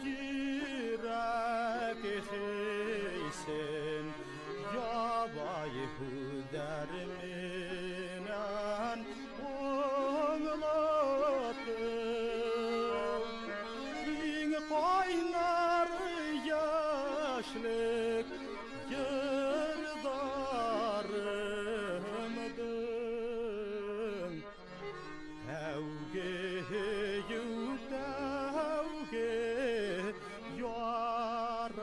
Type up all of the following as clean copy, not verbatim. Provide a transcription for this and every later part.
yürek heysen yabay hüderminen oğlatım bin kaynar yaşlık yırdarımdın tevge tevge yarattım.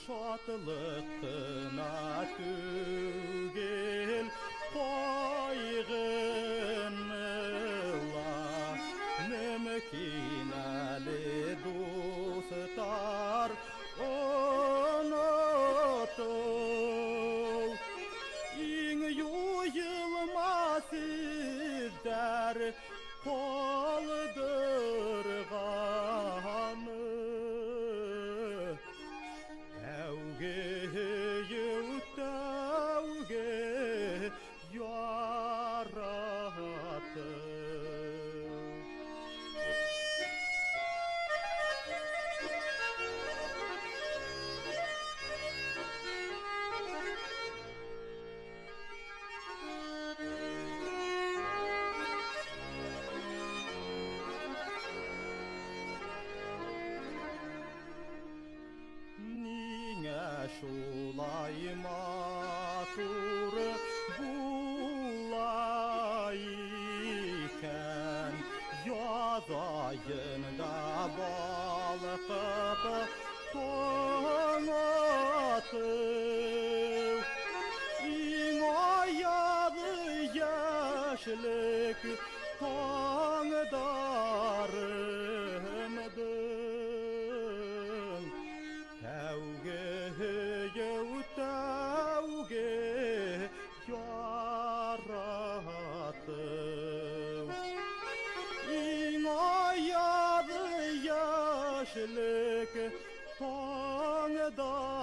Şatlıkına tügel kaygınla mümkineli dostlar unutup in yuyulmaz der kaldırganı tevge tevge yarattım. Niye şulay matur bulayken yadayında balkıp tonatıp in ayağı yaşlık tondarımdın tevge tevge yarattım in ayağı yaşlık tondarımdın